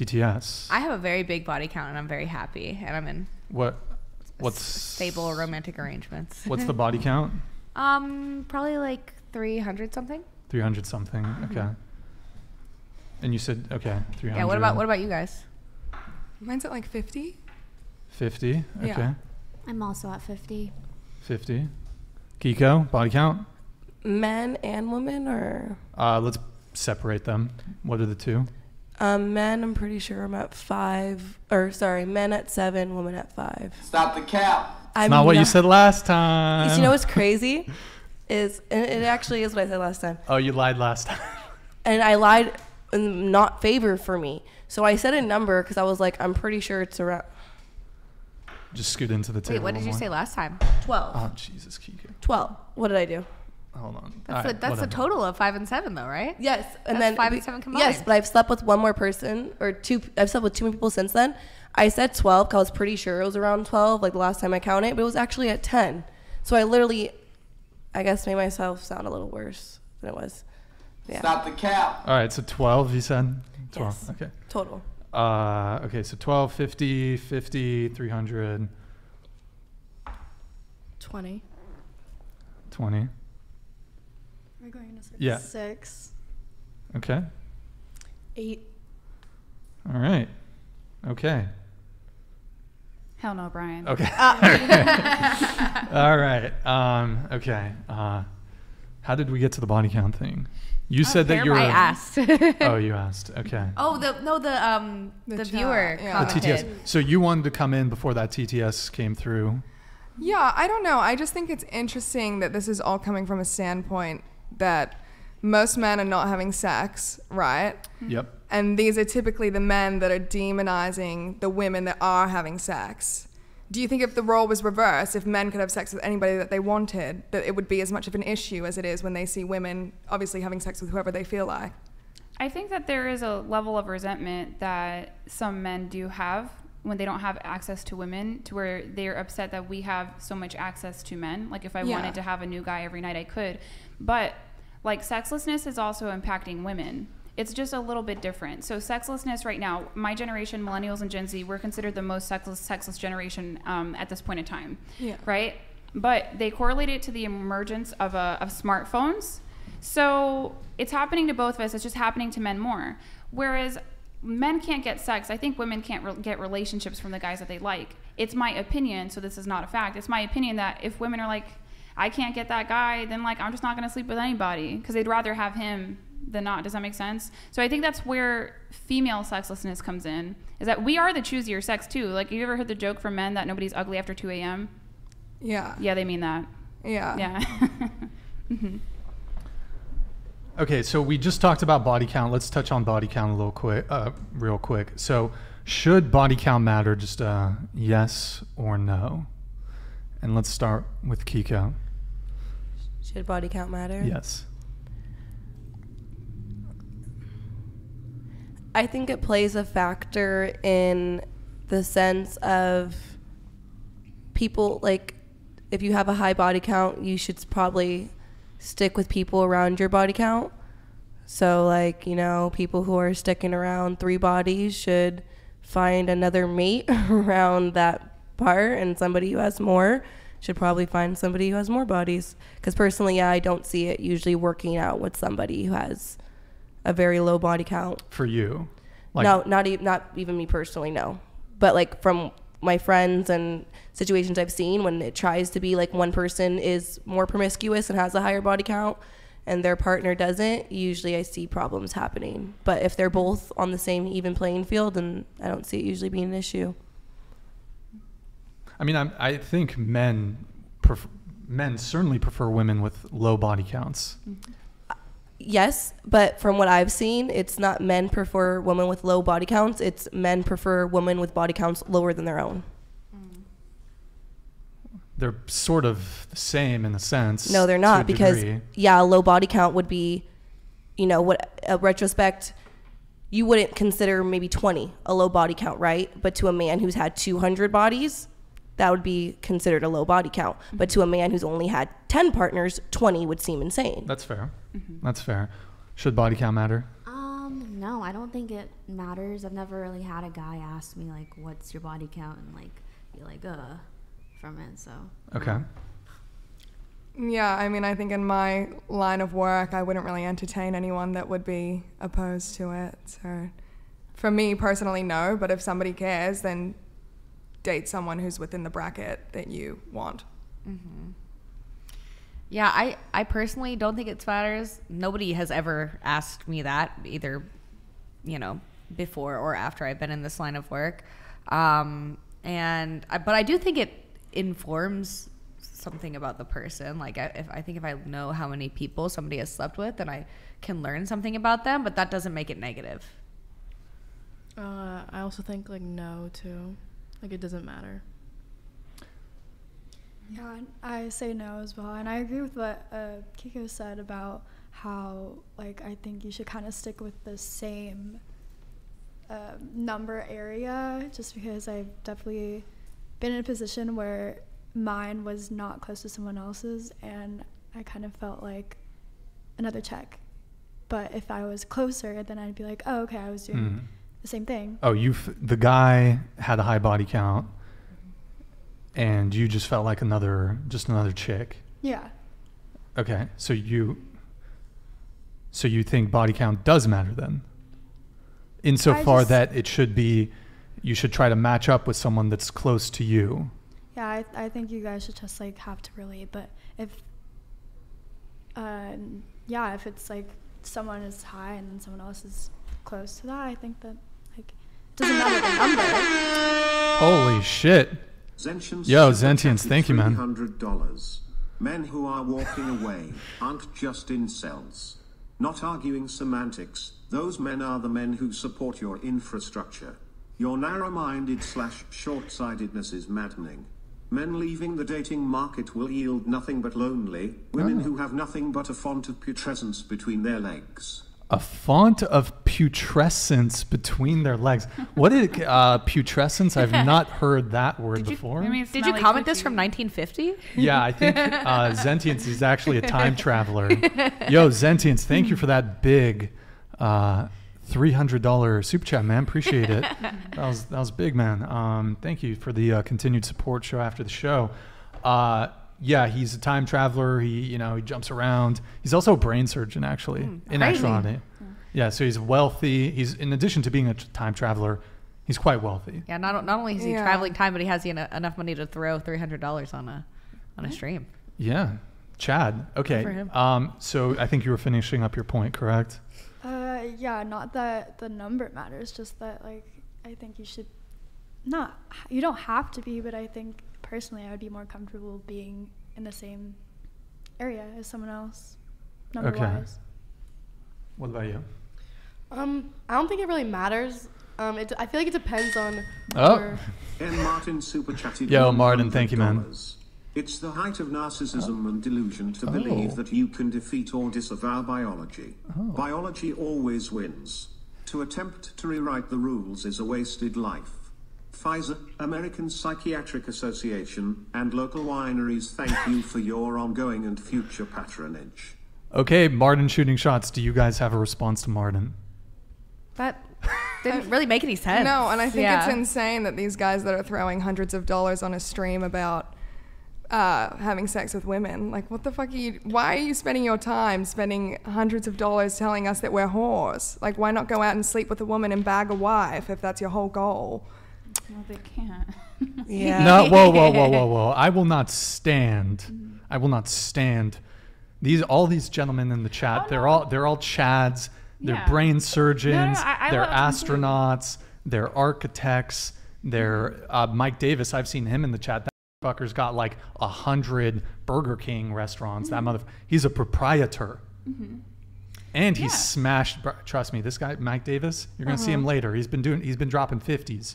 TTS. I have a very big body count, and I'm very happy, and I'm in What's stable romantic arrangements. What's the body count? Probably like 300 something. 300 something. Okay. And you said 300. Yeah. What about you guys? Mine's at like 50. 50. Okay. Yeah. I'm also at 50. 50. Kiko, body count? Men and women, or? Let's separate them. What are the two? Men, I'm pretty sure I'm at 5. Men at 7, women at 5. Stop the cap. It's not what you said last time. You know what's crazy? And it actually is what I said last time. Oh, you lied last time. And I lied in not favor for me. So I said a number because I was like, I'm pretty sure it's around. Just scoot into the table. Wait, what did you say last time? 12. Oh, Jesus, Kiko. 12. What did I do? Hold on. That's a total of 5 and 7, though, right? Yes, and That's then 5 and 7 combined. Yes, but I've slept with one more person, or two. I've slept with 2 more people since then. I said 12 because I was pretty sure it was around 12, like the last time I counted, but it was actually at 10. So I literally, I guess, made myself sound a little worse than it was. Yeah. Stop the cap. All right, so 12, you said? 12, Yes. okay. Total. Okay, so 12, 50, 50, 300. 20. 20. We're going to 6. Yeah. 6. Okay. 8. All right. Okay. Hell no, Brian. Okay. All right. Okay. How did we get to the body count thing? You said that you were. I asked. Oh, you asked. Okay. Oh, the viewer Yeah. The commented. TTS. So you wanted to come in before that TTS came through. Yeah, I don't know. I just think it's interesting that this is all coming from a standpoint that most men are not having sex, right? Yep. And these are typically the men that are demonizing the women that are having sex. Do you think if the role was reversed, if men could have sex with anybody that they wanted, that it would be as much of an issue as it is when they see women obviously having sex with whoever they feel like? I think that there is a level of resentment that some men do have when they don't have access to women, to where they're upset that we have so much access to men. Like if I wanted to have a new guy every night, I could. But like sexlessness is also impacting women. It's just a little bit different. So sexlessness right now, my generation, millennials and Gen Z, we're considered the most sexless generation at this point in time, right? But they correlate it to the emergence of smartphones. So it's happening to both of us. It's just happening to men more. Whereas men can't get sex. I think women can't get relationships from the guys that they like. It's my opinion, so this is not a fact. It's my opinion that if women are like, I can't get that guy, then like I'm just not going to sleep with anybody because they'd rather have him than not. Does that make sense? So I think that's where female sexlessness comes in, is that we are the choosier sex too. Like, you ever heard the joke from men that nobody's ugly after 2 a.m.? Yeah. Yeah, they mean that. Yeah. Yeah. Mm-hmm. Okay, so we just talked about body count. Let's touch on body count a little quick, real quick. So should body count matter? Just yes or no? And let's start with Kiko. Should body count matter? Yes. I think it plays a factor in the sense of people, like, if you have a high body count, you should probably stick with people around your body count. So, like, you know, people who are sticking around 3 bodies should find another mate around that part, and somebody who has more should probably find somebody who has more bodies. Because personally, I don't see it usually working out with somebody who has a very low body count. For you? Like, No, not even me personally, no. But like from my friends and situations I've seen, when it tries to be like one person is more promiscuous and has a higher body count and their partner doesn't, usually I see problems happening. But if they're both on the same even playing field, then I don't see it usually being an issue. I mean, I think men certainly prefer women with low body counts. Yes, but from what I've seen, it's not men prefer women with low body counts. It's men prefer women with body counts lower than their own. They're sort of the same in a sense. No, they're not, because degree. yeah, a low body count would be, you know, what a retrospect, you wouldn't consider maybe 20 a low body count, right? But to a man who's had 200 bodies, that would be considered a low body count. But to a man who's only had 10 partners, 20 would seem insane. That's fair. That's fair. Should body count matter? No, I don't think it matters. I've never really had a guy ask me like, "What's your body count?" and like be like, from it. So. Okay. Yeah, I mean, I think in my line of work, I wouldn't really entertain anyone that would be opposed to it. So, for me personally, no. But if somebody cares, then date someone who's within the bracket that you want. Mm-hmm. Yeah, I personally don't think it matters. Nobody has ever asked me that, either, before or after I've been in this line of work. But I do think it informs something about the person. Like if I know how many people somebody has slept with, then I can learn something about them, but that doesn't make it negative. I also think like no too. Like it doesn't matter. Yeah, I say no as well, and I agree with what Kiko said about how like I think you should kind of stick with the same number area, just because I've definitely been in a position where mine was not close to someone else's, and I kind of felt like another check. But if I was closer, then I'd be like, oh, okay, I was doing the same thing. Oh, the guy had a high body count, and you just felt like another chick. Yeah. Okay, so you think body count does matter then, insofar that you should try to match up with someone that's close to you. Yeah, I think you guys should just like have to relate. But if it's like someone is high and then someone else is close to that, I think that like it doesn't matter the number. Holy shit! Yo, Zentians, thank you, man. $300. Men who are walking away aren't just incels. Not arguing semantics. Those men are the men who support your infrastructure. Your narrow-minded / short-sightedness is maddening. Men leaving the dating market will yield nothing but lonely women who have nothing but a font of putrescence between their legs. A font of putrescence between their legs. What is putrescence? I've not heard that word before. Did you comment this from 1950? Yeah, I think Zentians is actually a time traveler. Yo, Zentians, thank you for that big $300 super chat, man. Appreciate it. That was big, man. Thank you for the continued support show after the show. Yeah, he's a time traveler. He jumps around. He's also a brain surgeon, actually, in actuality. Yeah, so he's wealthy. He's, in addition to being a time traveler, he's quite wealthy. Yeah, not only is he traveling time, but he has enough money to throw $300 on a stream. Yeah, Chad. Okay. Good for him. So I think you were finishing up your point, correct? Yeah, not that the number matters, just that like I think you don't have to be, but I think personally I would be more comfortable being in the same area as someone else, number-wise. What about you? I don't think it really matters. I feel like it depends on. N. Martin super chatted. Yo, Martin, thank you, man. It's the height of narcissism and delusion to believe that you can defeat or disavow biology. Biology always wins. To attempt to rewrite the rules is a wasted life. Pfizer, American Psychiatric Association, and local wineries thank you for your ongoing and future patronage. Okay, Martin shooting shots. Do you guys have a response to Martin? That didn't really make any sense. No, and I think it's insane that these guys that are throwing hundreds of dollars on a stream about having sex with women, like what the fuck why are you spending your time spending hundreds of dollars telling us that we're whores? Like, why not go out and sleep with a woman and bag a wife if that's your whole goal? Well, they can't. Yeah. No, whoa. I will not stand all these gentlemen in the chat. They're all Chads. They're brain surgeons. They're astronauts. They're architects. They're Mike Davis. I've seen him in the chat. That fucker's got like 100 Burger King restaurants. That he's a proprietor. And he's smashed. Trust me, this guy Mike Davis. You're gonna see him later. He's been dropping 50s.